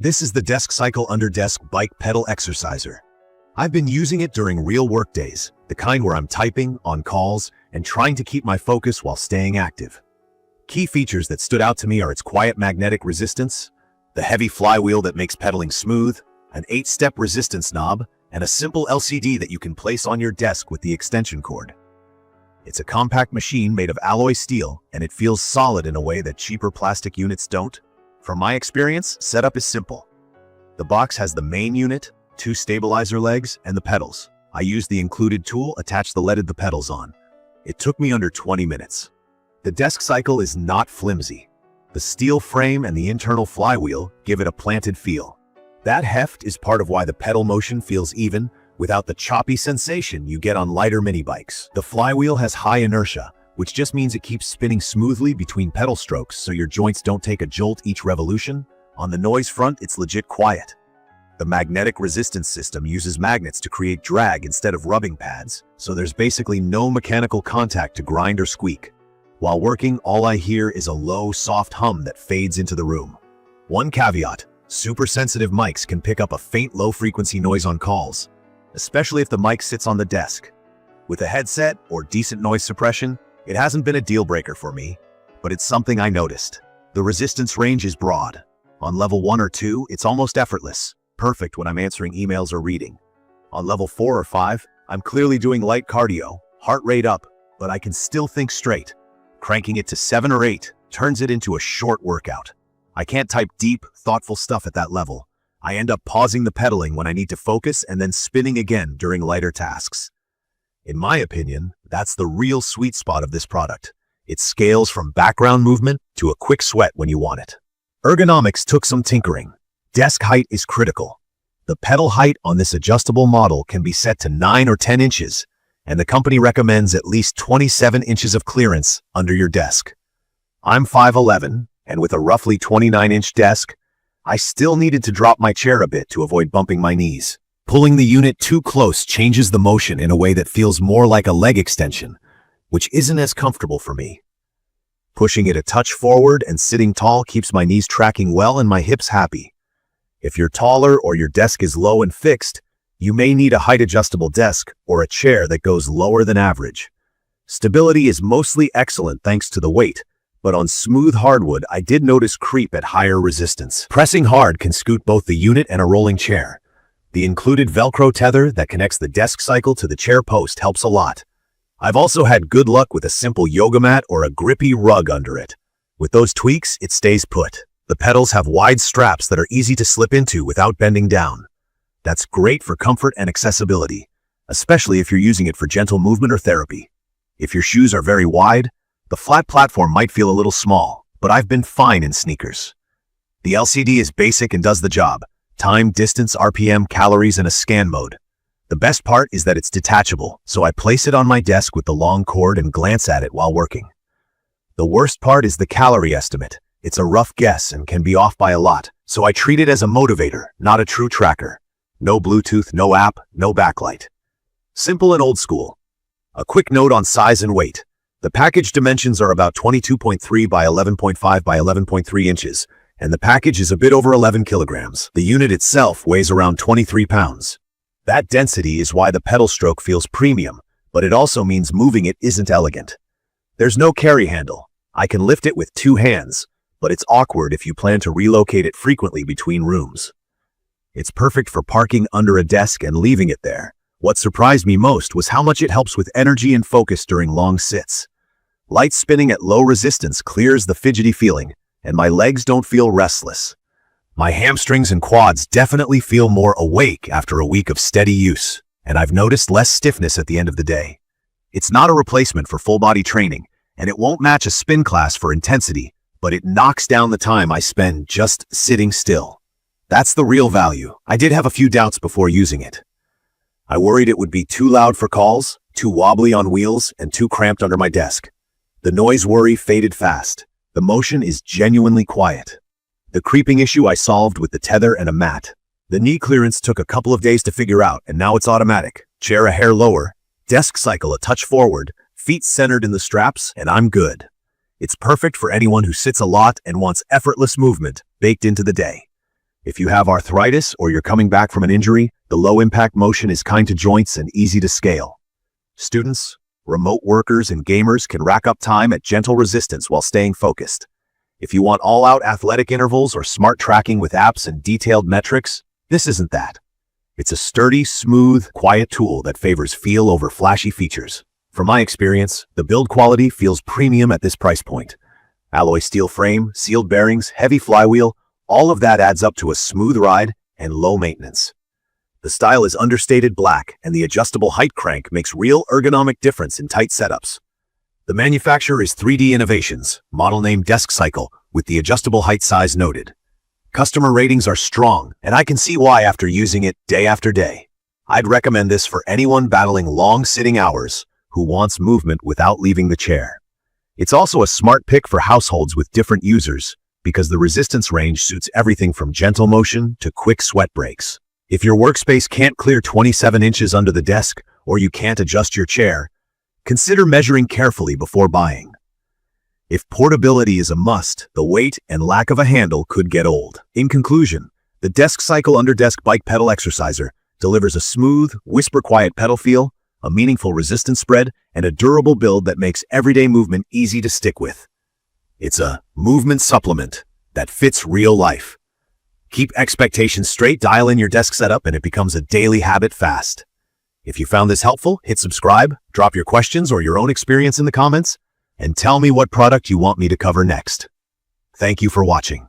This is the DeskCycle under-desk bike pedal exerciser. I've been using it during real work days, the kind where I'm typing, on calls, and trying to keep my focus while staying active. Key features that stood out to me are its quiet magnetic resistance, the heavy flywheel that makes pedaling smooth, an 8-step resistance knob, and a simple LCD that you can place on your desk with the extension cord. It's a compact machine made of alloy steel, and it feels solid in a way that cheaper plastic units don't. From my experience, setup is simple. The box has the main unit, 2 stabilizer legs, and the pedals. I used the included tool, attached the leaded the pedals on. It took me under 20 minutes. The DeskCycle is not flimsy. The steel frame and the internal flywheel give it a planted feel. That heft is part of why the pedal motion feels even, without the choppy sensation you get on lighter mini bikes. The flywheel has high inertia, which just means it keeps spinning smoothly between pedal strokes so your joints don't take a jolt each revolution. On the noise front, it's legit quiet. The magnetic resistance system uses magnets to create drag instead of rubbing pads, so there's basically no mechanical contact to grind or squeak. While working, all I hear is a low, soft hum that fades into the room. One caveat: super sensitive mics can pick up a faint low-frequency noise on calls, especially if the mic sits on the desk. With a headset or decent noise suppression, it hasn't been a deal breaker for me, but it's something I noticed. The resistance range is broad. On level 1 or 2, it's almost effortless, perfect when I'm answering emails or reading. On level 4 or 5, I'm clearly doing light cardio, heart rate up, but I can still think straight. Cranking it to 7 or 8 turns it into a short workout. I can't type deep, thoughtful stuff at that level. I end up pausing the pedaling when I need to focus and then spinning again during lighter tasks. In my opinion, that's the real sweet spot of this product. It scales from background movement to a quick sweat when you want it. Ergonomics took some tinkering. Desk height is critical. The pedal height on this adjustable model can be set to 9 or 10 inches, and the company recommends at least 27 inches of clearance under your desk. I'm 5'11", and with a roughly 29-inch desk, I still needed to drop my chair a bit to avoid bumping my knees. Pulling the unit too close changes the motion in a way that feels more like a leg extension, which isn't as comfortable for me. Pushing it a touch forward and sitting tall keeps my knees tracking well and my hips happy. If you're taller or your desk is low and fixed, you may need a height-adjustable desk or a chair that goes lower than average. Stability is mostly excellent thanks to the weight, but on smooth hardwood I did notice creep at higher resistance. Pressing hard can scoot both the unit and a rolling chair. The included Velcro tether that connects the DeskCycle to the chair post helps a lot. I've also had good luck with a simple yoga mat or a grippy rug under it. With those tweaks, it stays put. The pedals have wide straps that are easy to slip into without bending down. That's great for comfort and accessibility, especially if you're using it for gentle movement or therapy. If your shoes are very wide, the flat platform might feel a little small, but I've been fine in sneakers. The LCD is basic and does the job. Time, distance, RPM, calories, and a scan mode. The best part is that it's detachable, so I place it on my desk with the long cord and glance at it while working. The worst part is the calorie estimate. It's a rough guess and can be off by a lot, so I treat it as a motivator, not a true tracker. No Bluetooth, no app, no backlight. Simple and old school. A quick note on size and weight. The package dimensions are about 22.3 by 11.5 by 11.3 inches, and the package is a bit over 11 kilograms. The unit itself weighs around 23 pounds. That density is why the pedal stroke feels premium, but it also means moving it isn't elegant. There's no carry handle. I can lift it with 2 hands, but it's awkward if you plan to relocate it frequently between rooms. It's perfect for parking under a desk and leaving it there. What surprised me most was how much it helps with energy and focus during long sits. Light spinning at low resistance clears the fidgety feeling, and my legs don't feel restless. My hamstrings and quads definitely feel more awake after a week of steady use, and I've noticed less stiffness at the end of the day. It's not a replacement for full-body training, and it won't match a spin class for intensity, but it knocks down the time I spend just sitting still. That's the real value. I did have a few doubts before using it. I worried it would be too loud for calls, too wobbly on wheels, and too cramped under my desk. The noise worry faded fast. The motion is genuinely quiet. The creeping issue I solved with the tether and a mat. The knee clearance took a couple of days to figure out, and now it's automatic. Chair a hair lower, DeskCycle a touch forward, feet centered in the straps, and I'm good. It's perfect for anyone who sits a lot and wants effortless movement baked into the day. If you have arthritis or you're coming back from an injury, the low-impact motion is kind to joints and easy to scale. Students, remote workers, and gamers can rack up time at gentle resistance while staying focused. If you want all-out athletic intervals or smart tracking with apps and detailed metrics, this isn't that. It's a sturdy, smooth, quiet tool that favors feel over flashy features. From my experience, the build quality feels premium at this price point. Alloy steel frame, sealed bearings, heavy flywheel, all of that adds up to a smooth ride and low maintenance. The style is understated black, and the adjustable height crank makes real ergonomic difference in tight setups. The manufacturer is 3D Innovations, model name DeskCycle, with the adjustable height size noted. Customer ratings are strong, and I can see why after using it day after day. I'd recommend this for anyone battling long sitting hours who wants movement without leaving the chair. It's also a smart pick for households with different users, because the resistance range suits everything from gentle motion to quick sweat breaks. If your workspace can't clear 27 inches under the desk, or you can't adjust your chair, consider measuring carefully before buying. If portability is a must, the weight and lack of a handle could get old. In conclusion, the DeskCycle Underdesk Bike Pedal Exerciser delivers a smooth, whisper-quiet pedal feel, a meaningful resistance spread, and a durable build that makes everyday movement easy to stick with. It's a movement supplement that fits real life. Keep expectations straight, dial in your desk setup, and it becomes a daily habit fast. If you found this helpful, hit subscribe, drop your questions or your own experience in the comments, and tell me what product you want me to cover next. Thank you for watching.